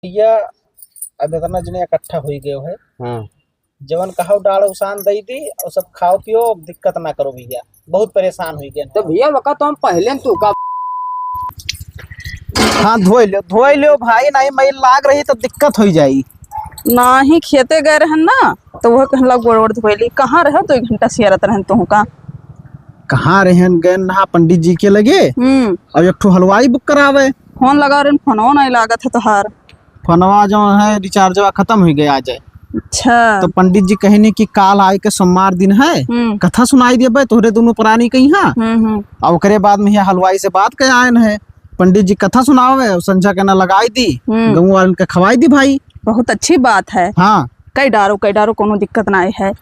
भैया अब इतना जने इकट्ठा हो गए है। हाँ। जवन कहो डाल उसान दई दी और सब खाओ पियो, दिक्कत ना करो भैया, बहुत परेशान हुई गए। तो भैया वका तो हम पहले तू का हाँ धोई लो भाई, नहीं मैं लाग रही तो दिक्कत हो जाई। ना ही खेते गए रहन ना तो वह कहला गोड़ धोली कहाँ रहे तो 1 घंटा सियारत रहन तू का कहाँ रहन गए नहा पंडित जी के लगे और एक ठो हलवाई बुक करावे। फोन लगा रहे फोन नहीं लागत है तोहार। फोनवा जो है रिचार्जवा खत्म हो गया आ जाए। अच्छा तो पंडित जी कहने की काल आए के सोमवार दिन है कथा सुनाई देबे तोहरे दोनों प्राणी कहीं हाँ। और ओकरे बाद में यहाँ हलवाई से बात के आयन है, पंडित जी कथा सुनावे और संझा के ना लगाई दी, गाँव वालन के खवाई दी भाई। बहुत अच्छी बात है। हाँ कई डारो कोनो दिक्कत ना है।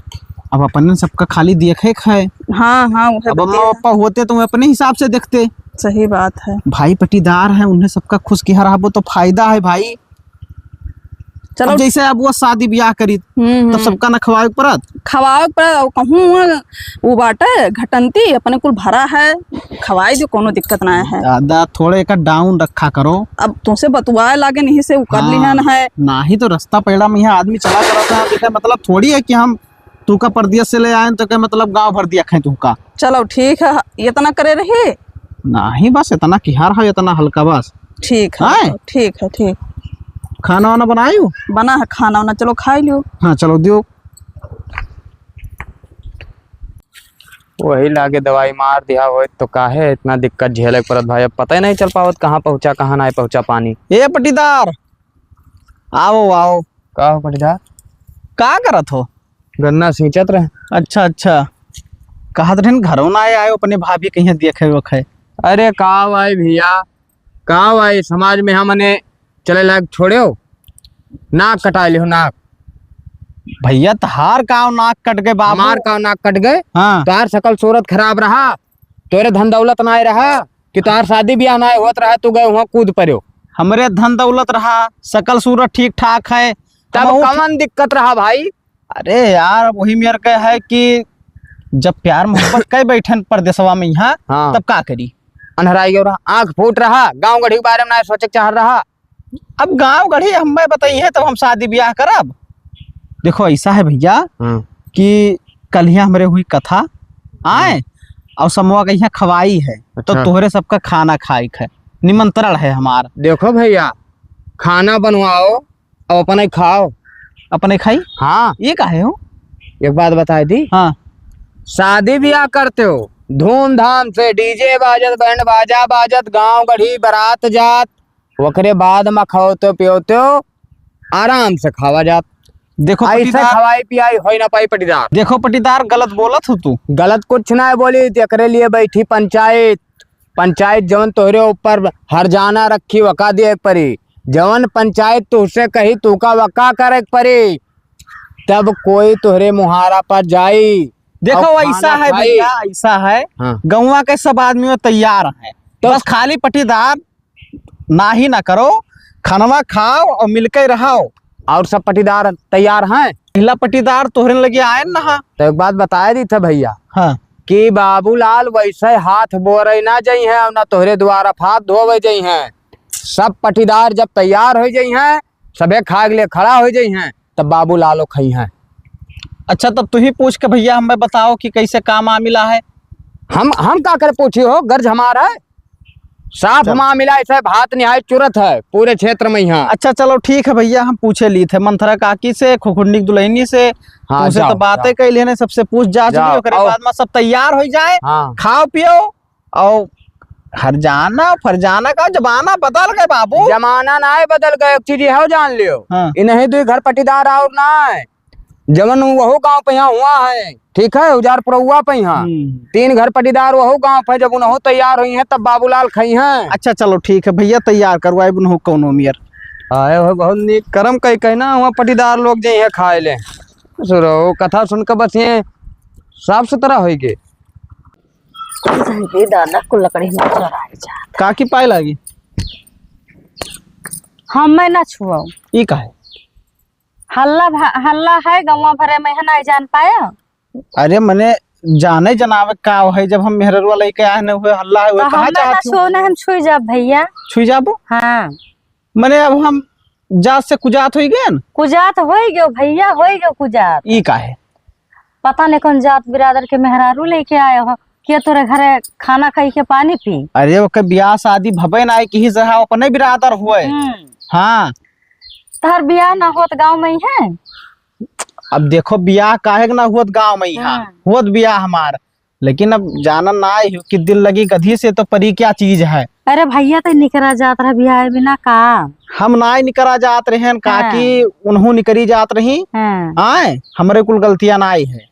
अब अपन सबका खाली देखे है। हाँ हाँ अब अम्मा पापा होते तो अपने हिसाब से देखते। सही बात है भाई पटीदार है, उन्हें सबका खुश की हराबो तो फायदा है भाई। चलो जैसे अब वो शादी ब्याह करी तब सबका न खवाए पड़त कहूँ वो बाटे घटंती अपने कुल भरा है, खवाई जो कोनो दिक्कत ना है। दादा थोड़े का डाउन रखा करो। अब तुमसे बतवाए लागे नहीं से कर लिहन है ना ही तो रास्ता पैड़ा में यहाँ आदमी चला करता मतलब थोड़ी है कि हम तू का परदेश से ले आए तो क्या मतलब गांव भर दिया खाए तू का। चलो ठीक है, इतना करे रही ना ही बस इतना किहार है, इतना हल्का बस। ठीक है ठीक है ठीक। खाना वाना बनायू? बना है खाना वाना, चलो खा लियो। हाँ चलो दियो। वही लागे दवाई मार दिया हो तो काहे इतना दिक्कत झेले पड़त भाई। अब पता ही नहीं चल पावत कहाँ पहुँचा कहाँ नहीं पहुँचा पानी। ए पटीदार आओ आओ। का हो पटीदार? का करत हो? गन्ना सींचत रहे। अच्छा अच्छा, कहत रहन घरों ना आए अपने भाभी कहीं देखे वखे। अरे का भाई भैया, का भाई समाज में हमने चले लाग छोड़े हो, नाक कटा लियो नाक। भैया तहार काव नाक कट गए बाबू। हमार का नाक कट गए। हाँ। तार सकल सूरत खराब रहा, तोरे धन दौलत ना रहा कि तार शादी ब्याह ना होत रहा, तू गए वहाँ कूद पड़ो। हमरे धन दौलत रहा, सकल सूरत ठीक ठाक है, तब कौन दिक्कत रहा भाई? अरे यार वही मेरे का है कि जब प्यार मोहब्बत कई बैठन परदेसवा में यहाँ। हाँ। तब का करी अनहराई रहा, आंख फूट रहा, गाँव गढ़ी के बारे में ना सोचे चाह रहा। अब गांव गढ़ी हमें बताइए तब हम शादी ब्याह करब। देखो ऐसा है भैया कि कल यहाँ हमारे हुई कथा आए और समूह का यहाँ खवाई है। अच्छा। तो तोहरे सबका खाना खाई है, निमंत्रण है हमारा। देखो भैया खाना बनवाओ और अपने खाओ। अपने खाई? हाँ। ये काहे हो? एक बात बता दी। हाँ। शादी ब्याह करते हो धूमधाम से, डीजे बाजत, बैंड बाजा बाजत, गांव गढ़ी बारात जात, वकरे बाद में खाओ तो पियो तो आराम से खावा जात। देखो ऐसे खवाई पियाई हो ना पाई पटीदार। देखो पटीदार गलत बोलत हो तू। गलत कुछ ना बोली, एकरे लिए बैठी पंचायत। पंचायत जवन तोहरे ऊपर हरजाना रखी वका दिए परी, जवन पंचायत तुझसे कही तू का वका करे परी, तब कोई तोहरे मुहारा पर जाई। देखो ऐसा है भैया, ऐसा है। हाँ। गौवा के सब आदमी तैयार है तो बस खाली पटीदार ना ही ना करो, खानवा खाओ और मिलकर रहो। और सब पटीदार तैयार हैं। पहला पटीदार तोहरे लगे आए ना। तो एक बात बताया दी था भैया। हाँ। कि बाबूलाल वैसे हाथ बोरे ना जाई है और ना तोहरे द्वारा हाथ धोवे जाई हैं। सब पटीदार जब तैयार हो जाई हैं, सबे खाए लिए खड़ा हो जाई हैं, तब बाबूलालो खाई हैं। अच्छा तब तू ही पूछ के भैया हमें बताओ कि कैसे काम मामला है। हम का कर पूछी हो, गर्ज हमारा है, साफ मामला ऐसा भात निहाय चुरत है पूरे क्षेत्र में यहाँ। अच्छा चलो ठीक है भैया, हम पूछे ली थे मंथरा काकी से, खुखुंडी दुल्हनी से। हाँ, तुमसे तो बातें कई लेने सबसे पूछ जांच ली, बाद में सब तैयार हो जाए। हाँ। खाओ पियो और हरजाना फरजाना का जमाना बदल गए बाबू। जमाना ना बदल गए, एक चीज है जान लियो। हाँ। इन्हें दो घर पटीदार और ना है, जवन वह गांव पे यहाँ हुआ है, ठीक है, उजारपुर हुआ पे यहाँ 3 घर पटीदार वह गांव पे, जब उन्हों तैयार हुई हैं तब बाबूलाल खाई हैं। अच्छा चलो ठीक है भैया, तैयार करवाए उन्हों कौनो मियर आए हो बहुत नीक करम कई कहना वहाँ पटीदार लोग जे है खाए ले। सुनो कथा सुनकर बस ये साफ सुथरा हो गए। दादा को लकड़ी का की पाए लगी हम मैं ना छुआ ई का है हल्ला है गाँव भरे में नहीं जान पाया। अरे मने जाने जनावे का है, जब हम मेहररुआ लेके आए न हुए हल्ला है, तो कहां चाहत हो? हम छुई जाब भैया, छुई जाबो। हां मने अब हम जात से कुजात हुई गए कुजात हो गयो भैया, हो गयो कुजात। ई का है पता नहीं कौन जात बिरादर के मेहरारू लेके आए हो के तोरे घरे खाना खाई के पानी पी। अरे ओके ब्याह शादी भबे ना की ही जहा अपने बिरादर हुए। हाँ तहर बियाह ना होत गांव में ही है। अब देखो ब्याह काहे ना हुत गांव में यहाँ हुत ब्याह हमार, लेकिन अब जानन ना है कि दिल लगी गधी से तो परी क्या चीज है। अरे भैया तो निकरा जात रहा बियाह बिना का। हम ना निकरा जात रहे का कि उन्हों निकरी जात रही। आए हमरे कुल गलतियां ना आई है,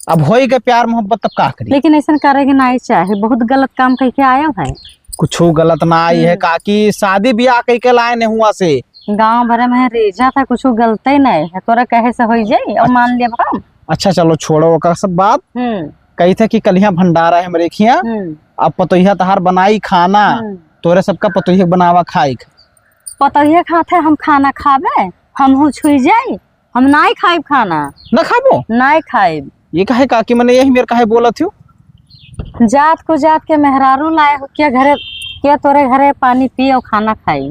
अब हो गए प्यार मोहब्बत तब का करी। लेकिन ऐसा करेगे ना चाहे, बहुत गलत काम करके आयो है। कुछ गलत ना आई है काकी, शादी ब्याह कई के लाए नहीं हुआ से गांव भरे में रेजा था, कुछ गलती नहीं है तोरा कहे से हो जाए और मान लिया हम। अच्छा चलो छोड़ो ओकर सब बात। कही थे कि कल यहाँ भंडारा है मेरे खिया, अब पतोहिया तहार बनाई खाना, तोरे सबका पतोहिया बनावा खाई। पतोहिया खाते हम खाना खाबे, हम छुई जाए, हम नहीं खाइब खाना। न खाबो नहीं खाइब। ये कहे काकी मैंने यही मेरे कहे बोला थी। जात को जात के मेहरारू लाए हो क्या घरे, क्या तोरे घरे पानी पी और खाना खाई।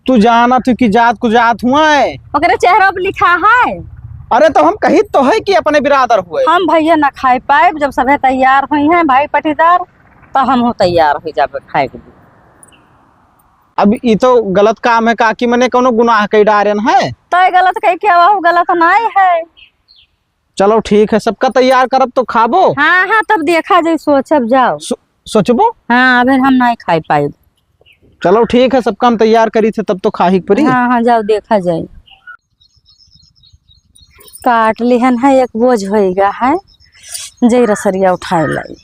तू जाना थी कि जात को जात हुआ है, ओकरे चेहरा पे लिखा है। अरे तो हम कही तो है कि अपने बिरादर हुए। हम भैया ना खाई पाए, जब सभी तैयार हुई हैं भाई पटीदार तो हम हो तैयार हो जाबे खाए के। अब ये तो गलत काम है काकी, मैंने कोनो गुनाह कई डारन है तो गलत कही क्या वो गलत नहीं है। चलो ठीक है, सबका तैयार करब तो खाबो। हाँ हाँ तब देखा जाए, सोचब जाओ। सोचबो हाँ अभी हम नहीं खाई पाए। चलो ठीक है, सबका हम तैयार करी थे तब तो खाही पड़ी। हाँ हाँ जाओ देखा जाए। काट लिहन है एक बोझ होएगा है, जय रसरिया उठाए लाई।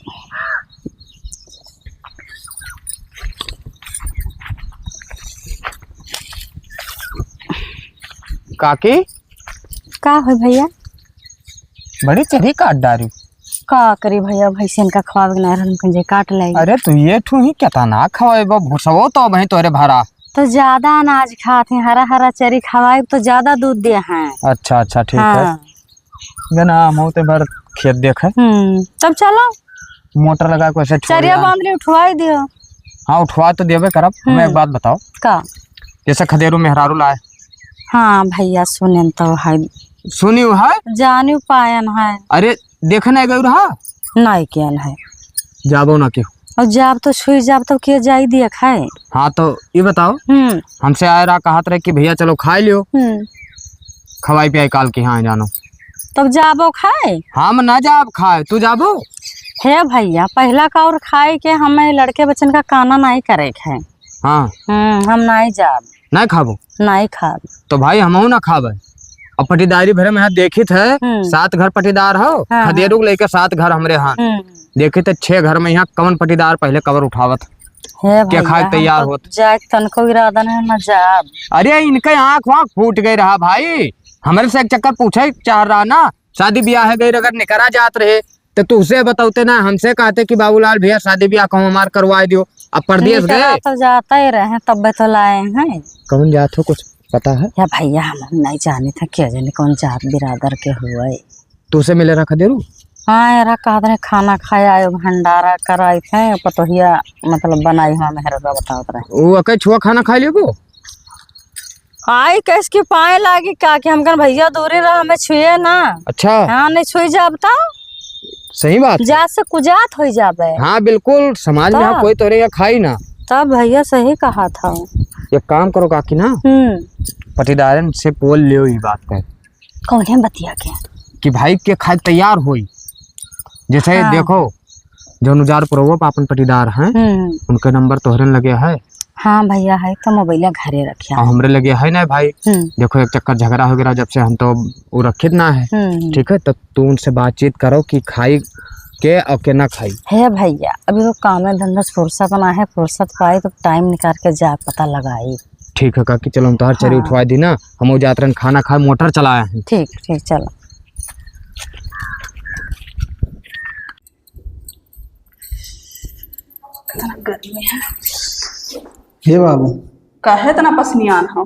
काकी का हो भैया, बड़ी चढ़ी काट डारी। का करी भैया, भैंसियन का खवावे ना रहन जे काट लाई। अरे तू ये ठू ही क्या था ना खवाए भूसवो तो भाई तोरे भरा तो ज्यादा अनाज खाते हैं, हरा हरा चरी खवाए तो ज्यादा दूध दे हैं। अच्छा अच्छा ठीक है ना, मोते भर खेत देखे। तब चलो मोटर लगा के ऐसे चरिया बांध ली उठवाई दियो। हाँ उठवा तो देवे करब। हमें एक बात बताओ, का जैसे खदेरू मेहरारू लाए। हाँ भैया सुने तो है, सुनियो है जानियो पायन है। अरे देखने गई रहा नहीं कियन है, जाबो ना क्यों और जाब तो छुई जाब तो किया जाई दिया खाए। हाँ तो ये बताओ, हमसे आए रहा कहत रहे कि भैया चलो खाई लियो, खवाई पियाई काल की। हाँ जानो तब जाबो खाए। हम ना जाब खाए, तू जाबो। है भैया पहला का और खाए के हमें लड़के बच्चन का काना नहीं करे है। हाँ हम नहीं जाब, नहीं खाबो, नहीं खाब। तो भाई हमहू ना खाबे। अब पटीदारी भरे में देखित है 7 घर पटीदार हो। हाँ, खदेरू लेके 7 घर हमरे हाथ देखे थे। 6 घर में यहाँ कवन पटीदार पहले कवर उठावत क्या खाए तैयार होत। जाए तनको इरादा है ना जाब। अरे इनके आँख वाँख फूट गई रहा भाई, हमारे से एक चक्कर पूछे चाह रहा ना। शादी ब्याह है गई अगर निकरा जात रहे तो तुझसे बताते ना, हमसे कहते कि बाबूलाल भैया शादी ब्याह कहूँ हमार करवाए दियो। अब परदेश गए तो जाता ही रहे, तब तो लाए हैं। कौन जात हो कुछ पता है? या भैया हम नहीं जाने था क्या जाने कौन जात बिरादर के हुए। तुझसे मिले रखा देरू। हाँ यार कहा खाना खाया आयो, भंडारा कराए थे पतोहिया, मतलब बनाई हुआ मेहरबा बताओ रहे। वो अके छुआ खाना खा लियो को आई कैस के पाए लागी का कि हम कन भैया दूरी रहा हमें छुए ना। अच्छा हाँ नहीं छुई जाब तो सही बात जात से कुजात हो जाबे। हाँ बिल्कुल, समाज में यहाँ कोई तोरे यहाँ खाई ना। तब भैया सही कहा था। एक काम करो काकी ना, पटीदारन से बोल लियो ये बात कर। कौन बतिया के कि भाई के खाए तैयार होई। जैसे हाँ। देखो जो नुजार पुरवो पापन पटीदार हैं, उनके नंबर तोहरे लगे है। हाँ भैया है तो मोबाइल घरे रखिया हमरे लगे है ना भाई। देखो एक चक्कर झगड़ा हो गया जब से, हम तो वो रखित ना है। ठीक है तो तू उनसे बातचीत करो कि खाई के और के ना खाई है भैया। अभी तो काम में धंधा फुर्सत ना है, फुर्सत पाए तो टाइम निकाल के जा पता लगाई। ठीक है काकी चलो हम तो हर चरी उठवा दी ना, हम जातरन खाना खाए मोटर चलाए हैं। ठीक ठीक चलो। गर्मी है हे बाबू काहे तना पसनियान हो।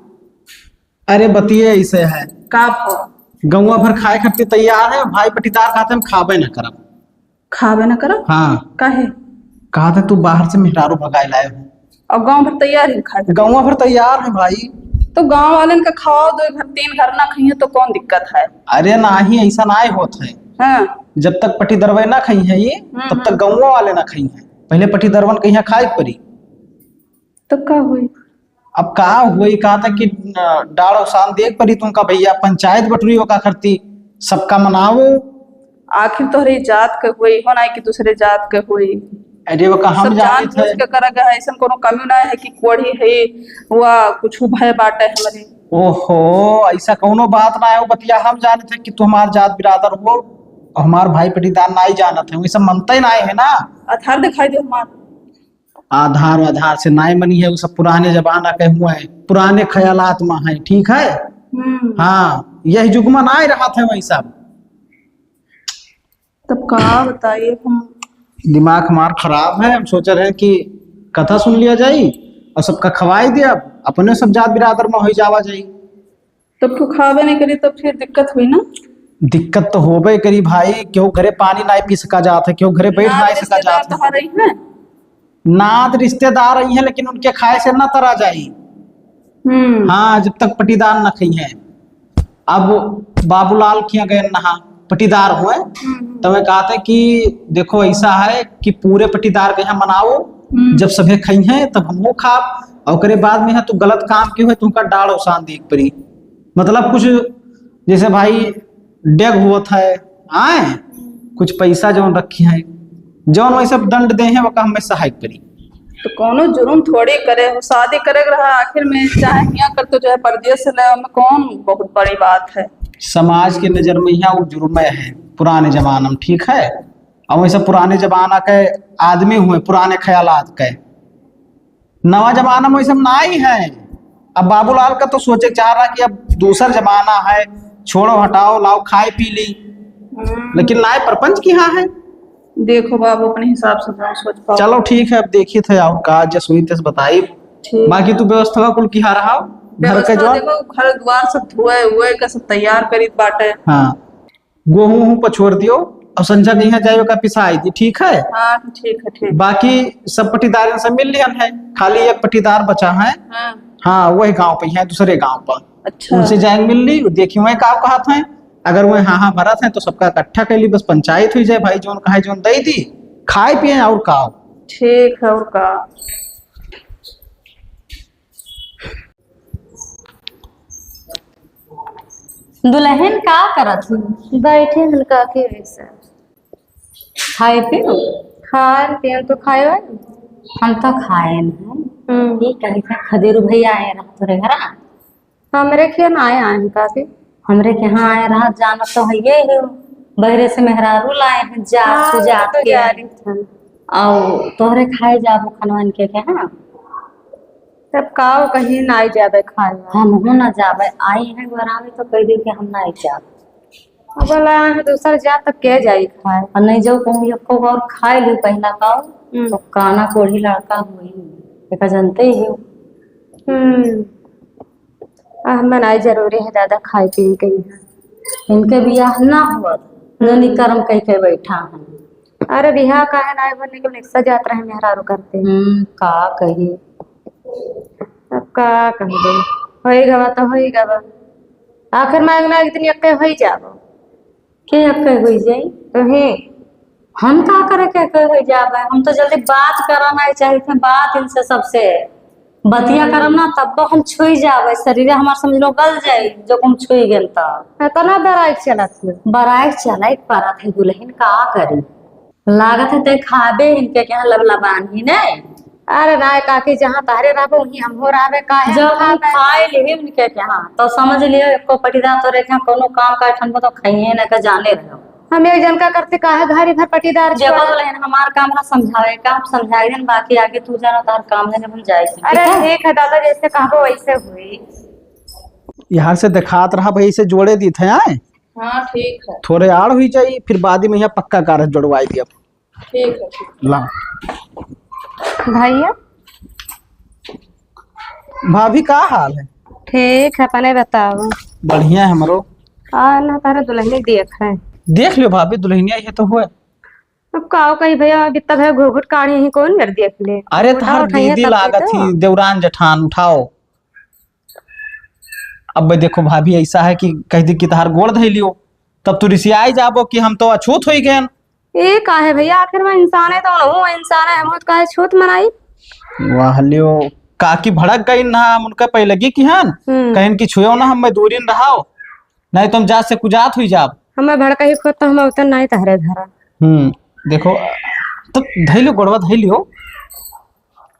अरे बतिए ऐसे है का भो गौवा भर खाए खातिर तैयार है, भाई पटीदार खाते हम खाबे न करब। खाबे न करब? हाँ काहे? कहा था तू बाहर से मेहरारू भगाए लाए हो और गांव भर तैयार है खाए। गौवा भर तैयार है भाई। तो गांव वालन का खाओ, 2 घर 3 घर ना खाइए तो कौन दिक्कत है? अरे नाही ऐसा ना होत है। हाँ जब तक पट्टी दरवे ना खाई है ये तब तक गाँव वाले ना खाई है। पहले पट्टी दरवन कहीं खाए पड़ी। तो का हुई? अब कहा हुई कहा था कि डाड़ औसान देख पड़ी तुमका भैया, पंचायत बटुरी का करती, सबका मनावो। आखिर तोहरी जात के हुई हो ना कि दूसरे जात के हुई? अरे वो कहा हम सब जाने जान थे। बूझ के करा गया है, ऐसा कोनो कमी ना है कि कोढ़ी है हुआ कुछ भय बाटे हमारे। ओहो ऐसा कोनो बात ना है। वो बतिया हम जाने थे कि तू हमार जात बिरादर हो और हमार भाई पटीदार ना ही जाना थे, वैसा मनता ही ना है ना। आधार दिखाई दे हमार। आधार आधार से नाई मनी है, वो सब पुराने जमाना के हुए हैं, पुराने ख्यालात में है। ठीक है हाँ, यही युग में ना ही रहा था वही सब। तब कहा बताइए हम। दिमाग हमार खराब है। हम सोच रहे हैं कि कथा सुन लिया जाए और सबका खवाई दे, अब अपने सब जात बिरादर में हो जावा जाए। तब तो खावे नहीं करी तो फिर दिक्कत हुई ना। दिक्कत तो होबे करी भाई, क्यों घरे पानी ना पी सका जात है, क्यों घरे बैठ ना सका रिश्तेदार जात तो है। रही है नात रिश्तेदार रही है लेकिन उनके खाए से ना तरा जाई। हाँ जब तक पटीदार न खाई है। अब बाबूलाल किया गए नहा पटीदार हुए तो मैं कहा था कि देखो ऐसा है कि पूरे पटीदार के यहाँ मनाओ, जब सभे खाई हैं तब हमको खाब और करे बाद में है तो गलत काम क्यों है तुमका डाड़ औसान देख पड़ी। मतलब कुछ जैसे भाई डेग हुआ था आए कुछ पैसा जो रखी है जौन वही सब दंड दे हैं वो का हमें सहायक करी। तो कोनो जुर्म थोड़ी करे हो, शादी करे रहा आखिर में, चाहे यहाँ कर तो चाहे परदेश से ले, में कौन बहुत बड़ी बात है। समाज के नजर में यहाँ वो जुर्म है पुराने जमाना में। ठीक है और वैसे पुराने जमाना के आदमी हुए पुराने ख्यालात के, नवा जमाना में वैसे ना ही है। अब बाबूलाल का तो सोचे चाह रहा कि अब दूसरा जमाना है, छोड़ो हटाओ लाओ खाए पी ली, लेकिन लाए परपंच की हाँ है। देखो बाबू अपने हिसाब से ना सोच पाओ। चलो ठीक है, अब देखिए थे और का जसुई तेस बताई। बाकी तू व्यवस्था कुल की रहा घर के जो देखो घर द्वार सब धोए हुए का सब तैयार करी बाटे। हाँ गेहूं पछोड़ दियो और संझा के यहाँ जाइयो का पिसाई थी। ठीक है हाँ ठीक है ठीक। बाकी सब पटीदार से मिल लिया है, खाली एक पटीदार बचा है। हाँ वही गांव पे है, दूसरे गांव पर। अच्छा उनसे जाएंगे मिल ली, देखिए वही का कहा था। अगर वह हाँ भरत है तो सबका इकट्ठा कर ली, बस पंचायत हुई जाए भाई, जोन कहा जोन दई दी खाए पिए और का। ठीक है और का। दुल्हन का करत हूँ? बैठे हल्का के वैसे खाए पे खान पियन तो खाए हम तो खाए नहीं। ये कही थे खदेरू भैया आए रहा तोरे घर। हमरे खेन आए हैं काफी। हमरे के यहाँ आए रहा, जाना तो है ये है बहरे से मेहरारू लाए हैं जात हाँ, जात तो के जा रही थी। और तोहरे खाए जाबो खनवन के हाँ तब काओ कहीं ना आई जाबे खाए। हम हो ना जाबे, आई है घरावे तो कह दी कि हम ना जाब। बोला है दूसर जात तक के जाई खाए और नहीं जो कहूँ को और खाए लू पहला खाओ तो काना कोढ़ी लड़का हुई एक जानते ही हो। हमें नहीं जरूरी है दादा खाए पी के। इनके बियाह ना हुआ ननी कर्म कह के बैठा है। अरे बिहार का है ना बनने के निक्सा जात रहे मेहरारू करते का कही अब का कह दे होई गवा तो होई गवा। आखिर मांगना इतनी अक्के होई जाबो के अक्के होई जाई तो है। हम का करे के अक्के होई जाबे, हम तो जल्दी बात कराना चाहिए थे, बात इनसे सबसे बतिया करम ना तब हम छुई जाबे, शरीर हमार समझ लो गल जाई जो हम छुई गेल त तना बराई चलत बराई चलाई परत है। दुल्हन का करी लागत है ते खाबे इनके क्या लबलबान ही नहीं। अरे राय काकी जहाँ तारे रहबो वहीं हम हो रहबे का है। जब हम खाए लिए उनके क्या तो समझ लियो एको पटीदार तो रेखा कोनो काम का ठन तो खाइए ना का जाने रहो। हम एक जन का करते का है घरी भर पटीदार जब बोले हमार काम ना समझावे काम समझाए देन, बाकी आगे तू जानो तार काम है जब हम जाए। अरे ठीक है दादा जैसे कहबो वैसे हुई। यहाँ से दिखात रहा भाई से जोड़े दी थे आए। हाँ ठीक है थोड़े आड़ हुई चाहिए फिर बाद में यहाँ पक्का कागज जोड़वाई दिया। ठीक है ठीक। ला भैया भाभी का हाल है? ठीक है अपने बताओ। बढ़िया है हमरो। ना तारा दुल्हन देख है देख लो भाभी दुल्हनिया ये तो हुए। अब काओ कही भैया बित्ता भैया घोघुट काढ़ी ही कौन कर देख ले। अरे थार दीदी लागत थी देवरान जठान उठाओ। अब भाई देखो भाभी ऐसा है कि कह दी कि तहार गोड़ धै लियो, तब तू रिसियाई जाबो कि हम तो अछूत हो गए। ये काहे भैया, आखिर में इंसान है तो हूँ इंसान है, हम काहे छूत मनाई। वाह लियो काकी भड़क गई ना, हम उनका पहलगी की हन कहन की छुयो ना, हम दूरी न रहाओ, नहीं तुम जात से कुजात हुई जाब। हमें भड़का ही खुद तो हम उतर नहीं तहरे धरा। देखो तो धै लियो, गोड़वा धै लियो।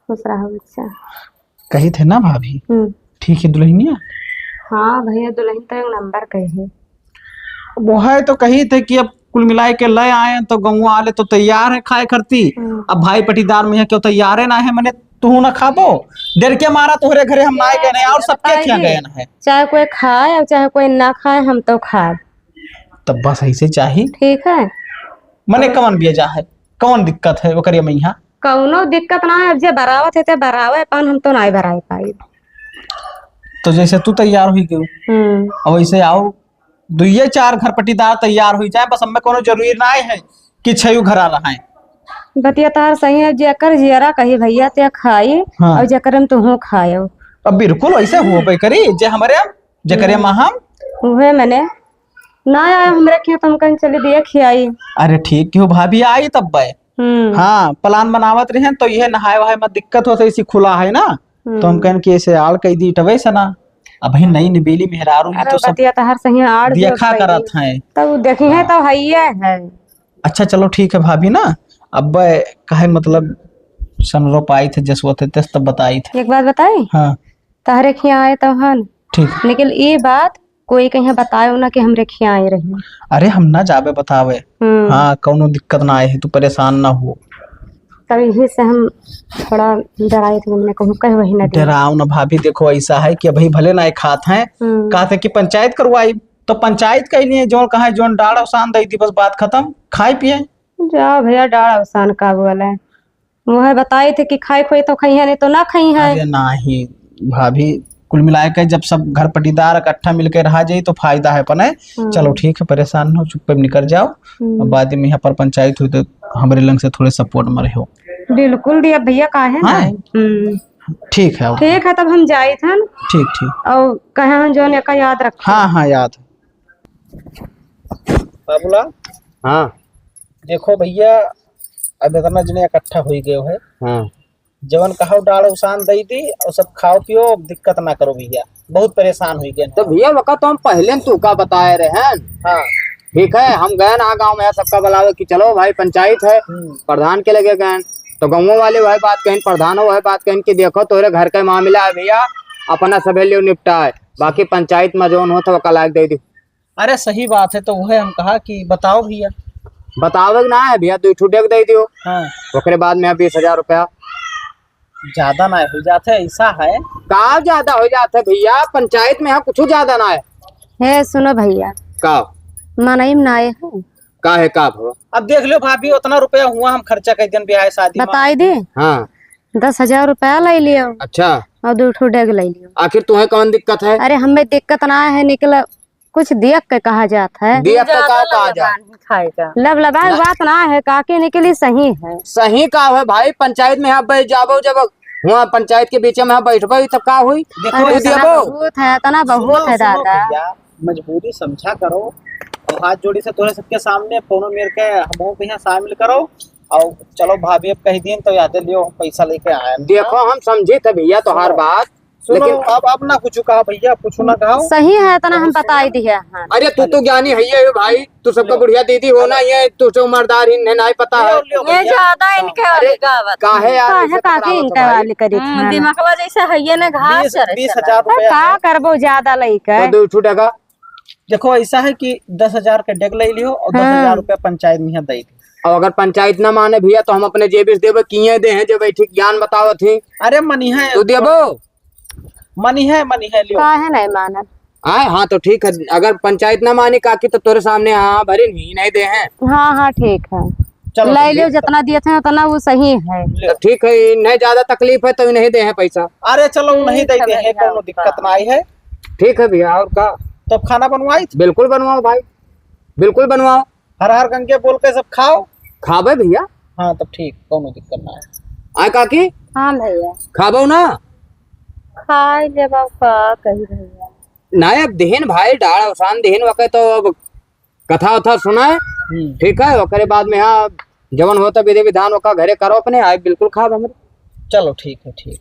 खुश रहो बच्चा। कही थे ना भाभी, ठीक है दुल्हनिया। हाँ भैया दुल्हन तो एक नंबर कही है। वो है तो कही थे कि अब कुल मिलाए के ले आए तो गौवा वाले तो तैयार है खाए खरती। अब भाई पटीदार में है क्यों तैयार है ना है, मैंने तू ना खाबो डर के मारा तोहरे घरे हम ना गए और सबके क्या गए है। चाहे कोई खाए और चाहे कोई ना खाए, हम तो खाए। तब बस ऐसे चाहिए, ठीक है। मने कौन बेजा है, कौन दिक्कत है वो करिए मैया। कौनो दिक्कत ना है, अब जे बरावत है ते बरावे पान, हम तो नहीं बराई पाई। तो जैसे तू तैयार हुई गई अब वैसे आओ दुइये चार घर पटीदार तैयार हुई जाए, बस हमें कोनो जरूरी ना है कि छयू घर आ रहा है। बतिया तार सही है, जेकर जियरा कही भैया ते खाई। हाँ। और जेकर हम तुहू खायो। अब बिल्कुल वैसे हो बे करी जे हमारे जेकरे हम उहे मैंने ना आया हमरे के तुम कहीं चली दिए खियाई। अरे ठीक क्यों भाभी आई तब बे। हाँ प्लान बनावत रहे तो यह नहाए वहाए में दिक्कत हो इसी खुला है ना, तो हम कहन कि ऐसे आड़ कह दी टवे से ना। अब ही नई निबेली मेहरारू तो सब तार सही आड़ देखा करत है, तब देखी है तो हइया है। अच्छा चलो ठीक है भाभी ना, अब कहे मतलब सनरो पाई थे जसवत थे तब बताई थे। एक बात बताई। हाँ। तारे खिया आए तो हन ठीक, लेकिन ये बात कोई कहीं बतायो ना कि हमरे खिया आए रही। अरे हम ना जाबे बतावे। हाँ कौनो दिक्कत ना आए है, तू परेशान ना हो। तब यही से हम थोड़ा डराए थे, हमने कहूँ कह वही ना डराओ ना भाभी। देखो ऐसा है कि अभी भले ना खात हैं, कहते कि पंचायत करवाई तो पंचायत कह लिए जो कहा जो डाड़ अवसान दी थी, बस बात खत्म, खाए पिए जाओ भैया। डाड़ अवसान का बोला है वो बताए थे कि खाई खोई तो खाई है, नहीं तो ना खाई है। अरे नहीं भाभी कुल मिलाए के जब सब घर पटीदार इकट्ठा मिलकर रहा जाये तो फायदा है पने। चलो ठीक है परेशान हो चुप निकल जाओ, बाद में यहाँ पर पंचायत हुई तो हमारे लंग से थोड़े सपोर्ट में रहो। बिल्कुल दिया भैया का है ना। ठीक है ठीक है, तब हम जाए थे। ठीक ठीक और कहे हम जो ने का याद रख। हाँ हाँ याद बाबूला। हाँ देखो भैया अब इतना जने इकट्ठा हो गए है। हाँ जवन कहो डाल उसान दई दी और सब खाओ पियो, दिक्कत ना करो भैया, बहुत परेशान हुई गए। तो भैया वक़्त तो हम पहले तू का बताए रहे हैं। हाँ ठीक है, हम गए ना गाँव में सबका बुलावे कि चलो भाई पंचायत है, प्रधान के लगे गए तो गाँव वाले वही बात कहें, प्रधान वही बात कहें कि देखो तोरे घर का मामला है भैया, अपना सभी लियो निपटाए, बाकी पंचायत में जो हो तो वह लायक दे दी। अरे सही बात है, तो वह हम कहा कि बताओ भैया। बतावे ना है भैया, तू छुटे दे दियो। हाँ ओकरे बाद में 20,000 रुपया ज्यादा ना हो जाते, ऐसा है का ज्यादा हो जाते भैया, पंचायत में कुछ ज्यादा ना है। सुनो भैया का मनाई ना है का है का भो? अब देख लो भाभी उतना रुपया हुआ, हम खर्चा कर दिन ब्याह शादी बताई दे। हाँ 10,000 रुपया ले लियो। अच्छा और 2 डेग ले लियो। आखिर तुम्हें कौन दिक्कत है? अरे हमें दिक्कत ना है, निकल कुछ देख के कहा जाता है। देख के कहा जाता लब लबाई बात ना है, काके निकली सही है। सही का है भाई, पंचायत में यहाँ बैठ जाबो, जब वहाँ पंचायत के बीच में बैठबो तब का हुई। बहुत है तना बहुत है दादा, मजबूरी समझा करो और हाथ जोड़ी से तोरे सबके सामने फोनो मेर के हम यहाँ शामिल करो और चलो भाभी अब कह दिन तो याद लियो पैसा लेके आए। देखो हम समझे थे भैया तुम्हार बात, लेकिन अब ना कुछ कहा भैया, कुछ ना कहा सही है तना हम बताई दिया। अरे तू तो ज्ञानी है भाई, तू सबका बुढ़िया दीदी होना ये, तू तो मर्दार ही नहीं पता है। ये ज्यादा इनके वाली का है यार, काके इनके वाली करी दिमागवा जैसे है ना घास 20,000 का करबो ज्यादा लेके तो छूटेगा। देखो ऐसा है कि 10,000 के डेग ले लियो और 10,000 रुपया पंचायत में दे दी। और अगर पंचायत ना माने भैया तो हम अपने जेबी से देवे किए दे हैं, जब ठीक ज्ञान बताओ थी। अरे मनी है तू देबो, मनी है लियो। का है नहीं माना आए। हाँ तो ठीक है, अगर पंचायत ना मानी काकी तो तेरे सामने हाँ भरी नहीं दे हैं। हाँ हाँ ठीक है, ले लियो जितना दिए थे उतना वो सही है। तो ठीक है, नहीं ज्यादा तकलीफ है तो नहीं दे हैं पैसा। अरे चलो नहीं देते हैं, कोनो दिक्कत ना आई है। ठीक है भैया, और का तो खाना बनवाई? बिल्कुल बनवाओ भाई, बिल्कुल बनवाओ। हर गंगे बोल के सब खाओ। खाबे भैया? हाँ तब ठीक, कोनो दिक्कत ना है। आए काकी? हाँ भैया खाबो ना? खाई ले का कही भैया। नायक देहन भाई डाल अवसान देहन वके तो अब कथा उथा सुनाए ठीक है। ओकरे बाद में यहाँ जवन होता विधि विधान ओका घरे करो अपने आए बिल्कुल खाब हमरे। चलो ठीक है ठीक।